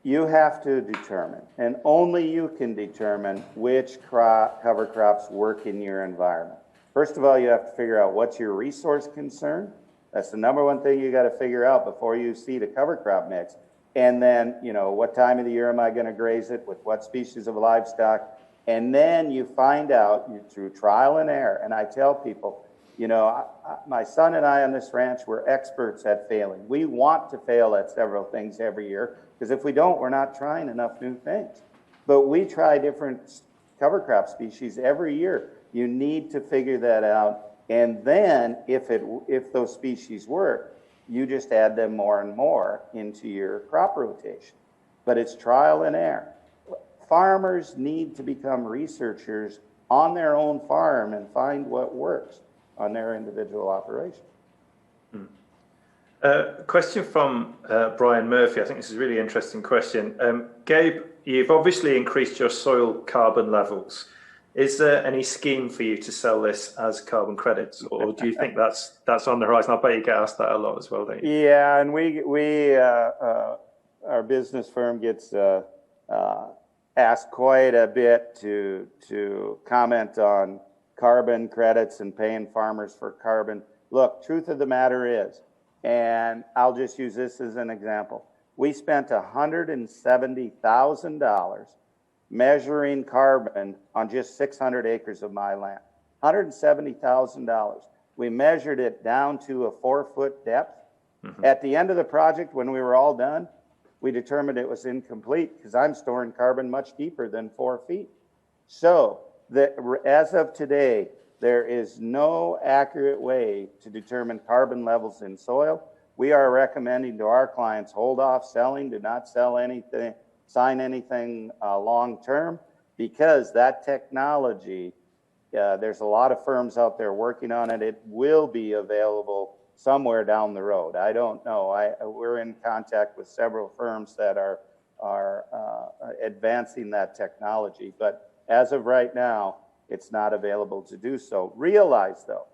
you have to determine, and only you can determine, which cover crops work in your environment. First of all, you have to figure out what's your resource concern. That's the number 1 thing you got to figure out before you seed a cover crop mix. And then, you know, what time of the year am I going to graze it, with what species of livestock? And then you find out through trial and error. And I tell people, My son and I on this ranch, we're experts at failing. We want to fail at several things every year, because if we don't, we're not trying enough new things. But we try different cover crop species every year. You need to figure that out. And then if those species work, you just add them more and more into your crop rotation. But it's trial and error. Farmers need to become researchers on their own farm and find what works on their individual operation. Question from Brian Murphy. I think this is a really interesting question. Gabe, you've obviously increased your soil carbon levels. Is there any scheme for you to sell this as carbon credits, or do you think that's on the horizon? I bet you get asked that a lot as well, don't you? Yeah, and our business firm gets asked quite a bit to comment on carbon credits and paying farmers for carbon. Look, truth of the matter is, and I'll just use this as an example. We spent $170,000 measuring carbon on just 600 acres of my land. $170,000. We measured it down to a 4-foot depth. Mm-hmm. At the end of the project, when we were all done, we determined it was incomplete because I'm storing carbon much deeper than 4 feet. So as of today, there is no accurate way to determine carbon levels in soil. We are recommending to our clients, hold off selling, do not sell anything, sign anything long-term, because that technology, there's a lot of firms out there working on it. It will be available somewhere down the road. I don't know. We're in contact with several firms that are advancing that technology, but as of right now, it's not available to do so. Realize, though,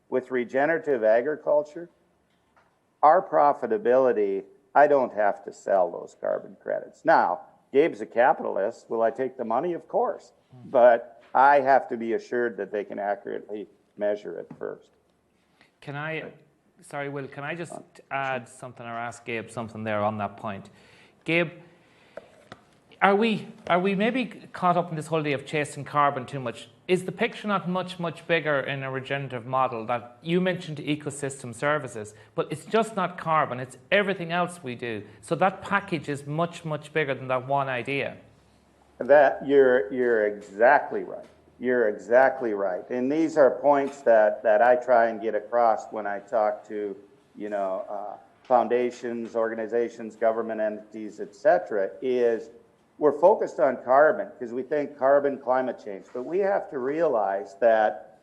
with regenerative agriculture, our profitability, I don't have to sell those carbon credits. Now, Gabe's a capitalist. Will I take the money? Of course. But I have to be assured that they can accurately measure it first. Will, can I just add something or ask Gabe something there on that point? Gabe, are we maybe caught up in this whole idea of chasing carbon too much? Is the picture not much bigger in a regenerative model? That you mentioned ecosystem services, but it's just not carbon, it's everything else we do. So that package is much bigger than that one idea. That you're exactly right. You're exactly right. And these are points that I try and get across when I talk to, foundations, organizations, government entities, etc. is we're focused on carbon because we think carbon, climate change, but we have to realize that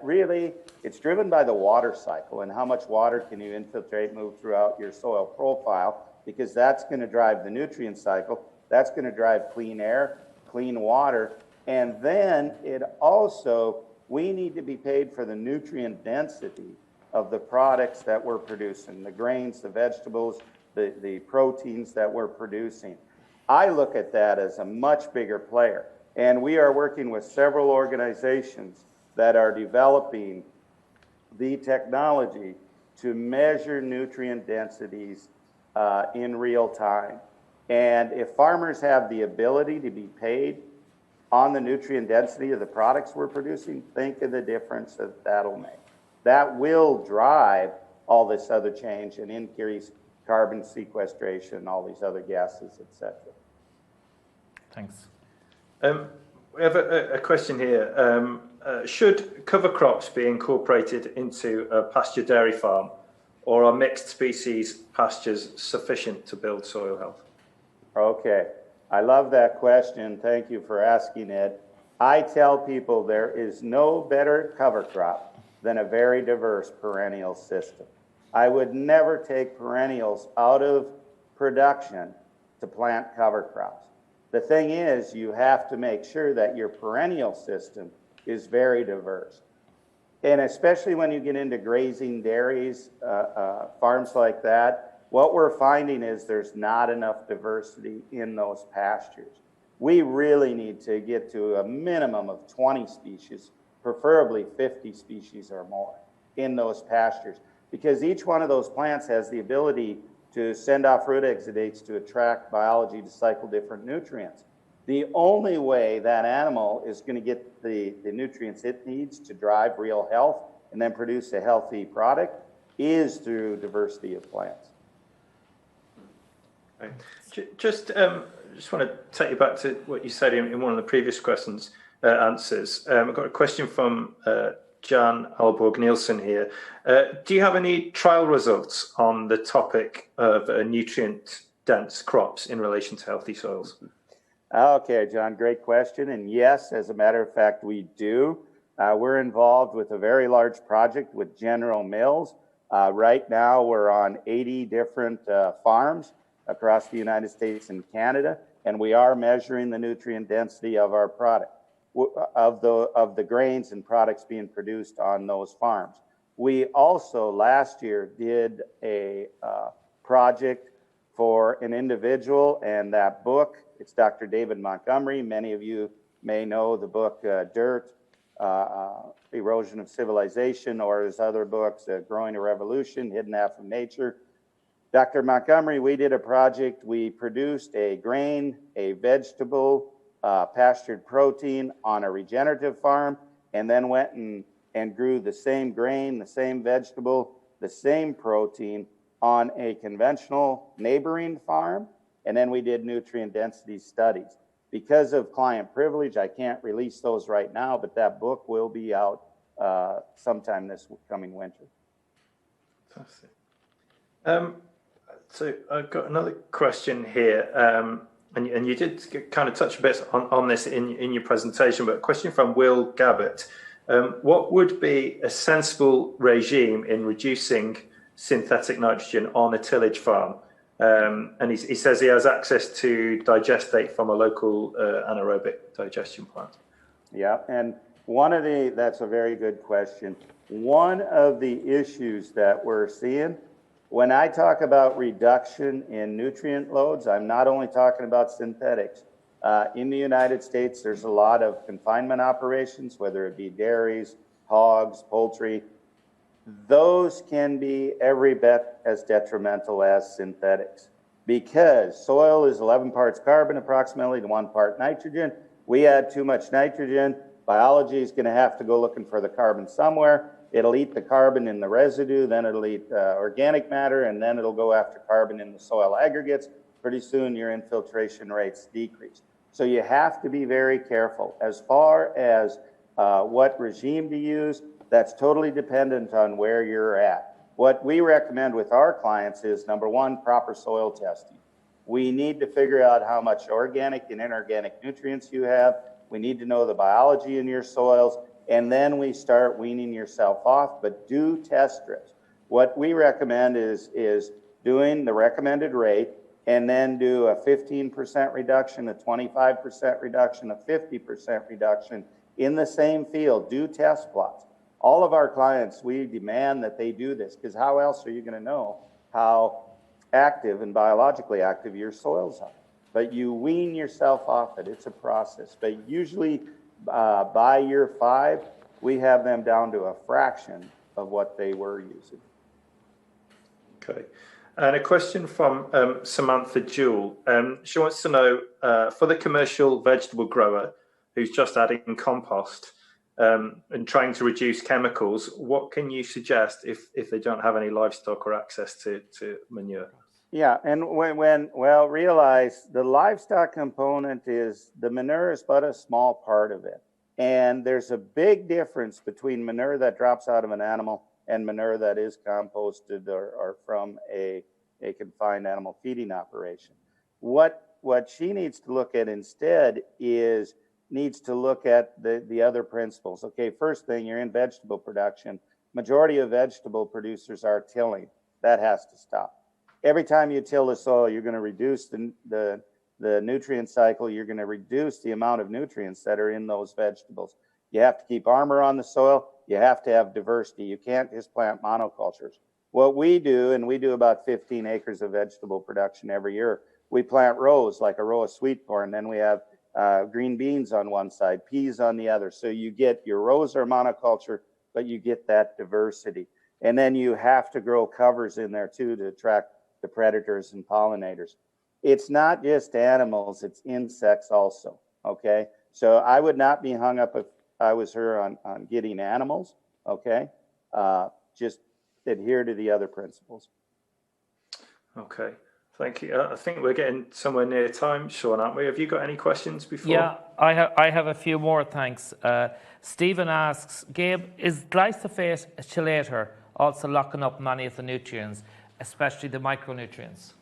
really it's driven by the water cycle and how much water can you infiltrate, move throughout your soil profile, because that's going to drive the nutrient cycle, that's going to drive clean air, clean water, and then we need to be paid for the nutrient density of the products that we're producing, the grains, the vegetables, the proteins that we're producing. I look at that as a much bigger player, and we are working with several organizations that are developing the technology to measure nutrient densities in real time. And if farmers have the ability to be paid on the nutrient density of the products we're producing, think of the difference that'll make. That will drive all this other change and increase carbon sequestration, all these other gases, etc. Thanks. We have a question here. Should cover crops be incorporated into a pasture dairy farm, or are mixed species pastures sufficient to build soil health? Okay, I love that question. Thank you for asking it. I tell people there is no better cover crop than a very diverse perennial system. I would never take perennials out of production to plant cover crops. The thing is, you have to make sure that your perennial system is very diverse. And especially when you get into grazing dairies, farms like that, what we're finding is there's not enough diversity in those pastures. We really need to get to a minimum of 20 species, preferably 50 species or more in those pastures, because each one of those plants has the ability to send off root exudates to attract biology to cycle different nutrients. The only way that animal is going to get the nutrients it needs to drive real health and then produce a healthy product is through diversity of plants. Okay. Just want to take you back to what you said in one of the previous answers. I've got a question from Jan Alborg Nielsen here. Do you have any trial results on the topic of nutrient-dense crops in relation to healthy soils? Okay, John, great question. And yes, as a matter of fact, we do. We're involved with a very large project with General Mills. Right now, we're on 80 different farms across the United States and Canada, and we are measuring the nutrient density of our product, of the grains and products being produced on those farms. We also last year did a project for an individual, and that book, it's Dr. David Montgomery. Many of you may know the book Dirt, Erosion of Civilization, or his other books, Growing a Revolution, Hidden Half of Nature. Dr. Montgomery, we did a project. We produced a grain, a vegetable, pastured protein on a regenerative farm, and then went and grew the same grain, the same vegetable, the same protein on a conventional neighboring farm. And then we did nutrient density studies. Because of client privilege, I can't release those right now, but that book will be out sometime this coming winter. Fantastic. So I've got another question here, and you did kind of touch a bit on this in your presentation, but a question from Will Gabbett. What would be a sensible regime in reducing synthetic nitrogen on a tillage farm? And he says he has access to digestate from a local anaerobic digestion plant. Yeah, and that's a very good question. One of the issues that we're seeing, when I talk about reduction in nutrient loads, I'm not only talking about synthetics. In the United States, there's a lot of confinement operations, whether it be dairies, hogs, poultry. Those can be every bit as detrimental as synthetics, because soil is 11 parts carbon approximately to 1 part nitrogen. We add too much nitrogen, biology is going to have to go looking for the carbon somewhere. It'll eat the carbon in the residue, then it'll eat organic matter, and then it'll go after carbon in the soil aggregates. Pretty soon your infiltration rates decrease. So you have to be very careful. As far as what regime to use, that's totally dependent on where you're at. What we recommend with our clients is, number one, proper soil testing. We need to figure out how much organic and inorganic nutrients you have. We need to know the biology in your soils, and then we start weaning yourself off, but do test strips. What we recommend is doing the recommended rate, and then do a 15% reduction, a 25% reduction, a 50% reduction in the same field. Do test plots. All of our clients, we demand that they do this, because how else are you going to know how active and biologically active your soils are? But you wean yourself off it. It's a process. But usually by year 5, we have them down to a fraction of what they were using. Okay. And a question from Samantha Jewell. She wants to know, for the commercial vegetable grower who's just adding compost, and trying to reduce chemicals, what can you suggest if they don't have any livestock or access to manure? Yeah, and realize the livestock component is, the manure is but a small part of it. And there's a big difference between manure that drops out of an animal and manure that is composted or from a confined animal feeding operation. What she needs to look at instead is needs to look at the other principles. Okay, first thing, you're in vegetable production. Majority of vegetable producers are tilling. That has to stop. Every time you till the soil, you're going to reduce the nutrient cycle. You're going to reduce the amount of nutrients that are in those vegetables. You have to keep armor on the soil. You have to have diversity. You can't just plant monocultures. What we do, and we do about 15 acres of vegetable production every year, we plant rows, like a row of sweet corn. Then we have green beans on one side, peas on the other. So you get, your rows are monoculture, but you get that diversity. And then you have to grow covers in there too to attract the predators and pollinators. It's not just animals, it's insects also, okay? So I would not be hung up if I was her on getting animals, okay? just adhere to the other principles. Okay, thank you. I think we're getting somewhere near time, Sean, aren't we? Have you got any questions before? Yeah, I have a few more, thanks. Stephen asks, Gabe, is glyphosate a chelator also locking up many of the nutrients, especially the micronutrients?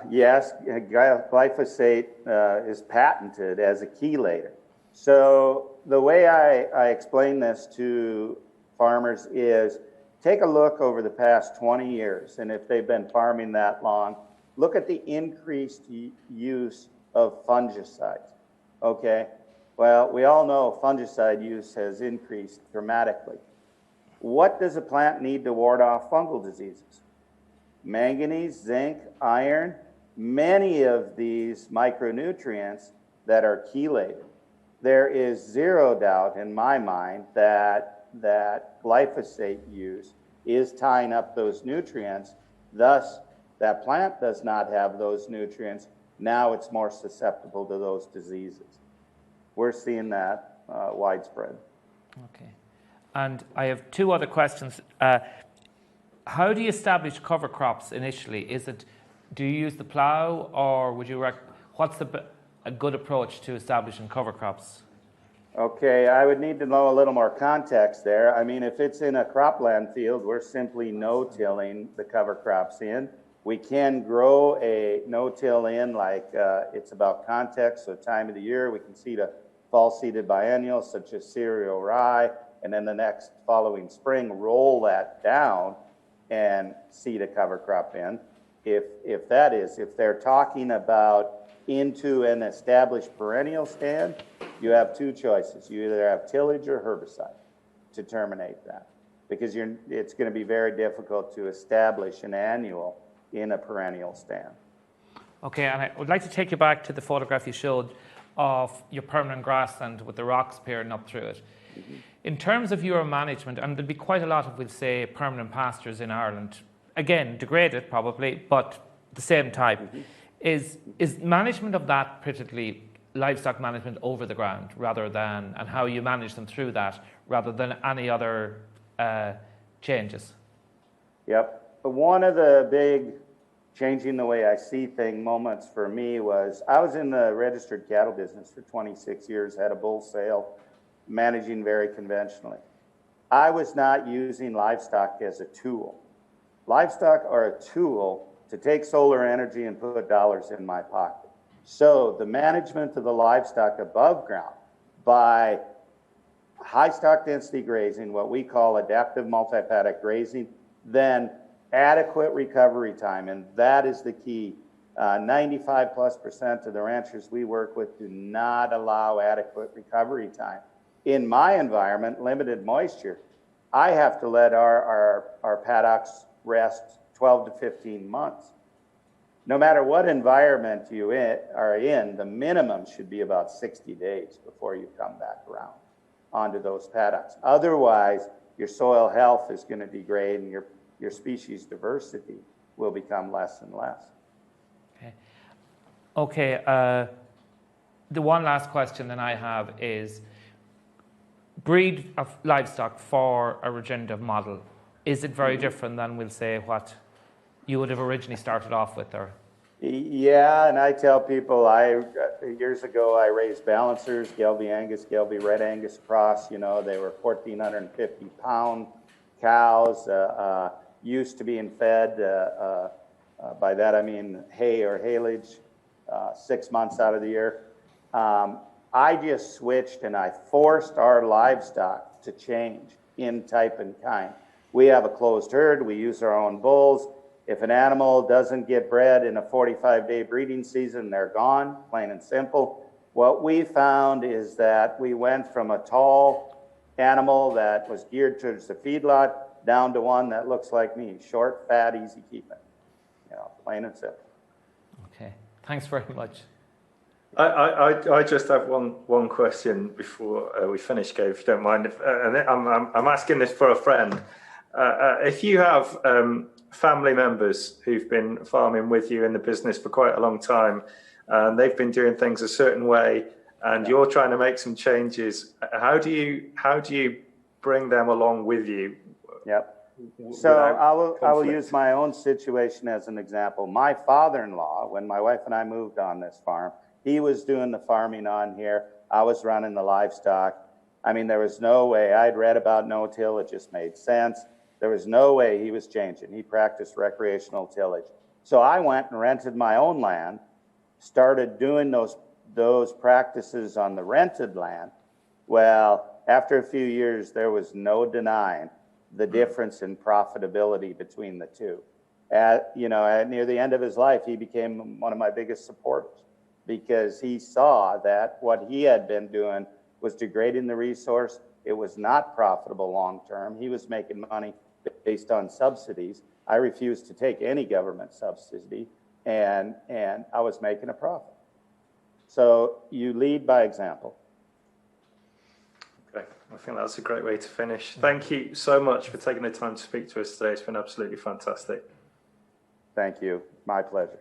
Yes, glyphosate is patented as a chelator. So the way I explain this to farmers is take a look over the past 20 years, and if they've been farming that long, look at the increased use of fungicides, okay? Well, we all know fungicide use has increased dramatically. What does a plant need to ward off fungal diseases? Manganese, zinc, iron, many of these micronutrients that are chelated. There is zero doubt in my mind that glyphosate use is tying up those nutrients. Thus, that plant does not have those nutrients. Now it's more susceptible to those diseases. We're seeing that widespread. Okay. And I have two other questions. How do you establish cover crops initially? Do you use the plow, or would you what's a good approach to establishing cover crops? Okay, I would need to know a little more context there. I mean, if it's in a cropland field, we're simply no-tilling the cover crops in. We can grow a no-till in, like it's about context, so time of the year. We can seed a fall-seeded biennial, such as cereal rye, and then the next following spring, roll that down and seed a cover crop in. If they're talking about into an established perennial stand, you have two choices. You either have tillage or herbicide to terminate that, because it's going to be very difficult to establish an annual in a perennial stand. Okay, and I would like to take you back to the photograph you showed of your permanent grassland with the rocks peering up through it. Mm-hmm. In terms of your management, and there'll be quite a lot of, we'll say, permanent pastures in Ireland, again, degraded probably, but the same type. Mm-hmm. Is management of that, particularly livestock management over the ground, rather than, and how you manage them through that, rather than any other changes? Yep. One of the big changing the way I see things moments for me was I was in the registered cattle business for 26 years, had a bull sale, managing very conventionally. I was not using livestock as a tool. Livestock are a tool to take solar energy and put dollars in my pocket. So the management of the livestock above ground by high stock density grazing, what we call adaptive multi-paddock grazing, then adequate recovery time, and that is the key. 95+% of the ranchers we work with do not allow adequate recovery time. In my environment, limited moisture, I have to let our paddocks rest 12 to 15 months. No matter what environment you are in, the minimum should be about 60 days before you come back around onto those paddocks. Otherwise, your soil health is going to degrade and your species diversity will become less and less. Okay. The one last question that I have is, breed of livestock for a regenerative model, is it very different than, we'll say, what you would have originally started off with? Or yeah, and I tell people, years ago I raised balancers, Gelbvieh Angus, Gelbvieh Red Angus cross. You know, they were 1,450 pound cows, used to being fed, by that I mean hay or haylage, 6 months out of the year. I just switched and I forced our livestock to change in type and kind. We have a closed herd, we use our own bulls. If an animal doesn't get bred in a 45-day breeding season, they're gone, plain and simple. What we found is that we went from a tall animal that was geared towards the feedlot down to one that looks like me, short, fat, easy keeping. You know, plain and simple. Okay, thanks very much. I just have one question before we finish, Gabe, if you don't mind. And I'm asking this for a friend. If you have family members who've been farming with you in the business for quite a long time, and they've been doing things a certain way, and you're trying to make some changes, how do you bring them along with you Yep. So without I will conflict. use my own situation as an example. My father-in-law, when my wife and I moved on this farm, he was doing the farming on here. I was running the livestock. I mean, there was no way. I'd read about no-till. It just made sense. There was no way he was changing. He practiced recreational tillage. So I went and rented my own land, started doing those practices on the rented land. Well, after a few years, there was no denying the difference in profitability between the two. At near the end of his life, he became one of my biggest supporters because he saw that what he had been doing was degrading the resource. It was not profitable long term. He was making money based on subsidies. I refused to take any government subsidy, and I was making a profit. So you lead by example. Okay, I think that's a great way to finish. Thank you so much for taking the time to speak to us today. It's been absolutely fantastic. Thank you. My pleasure.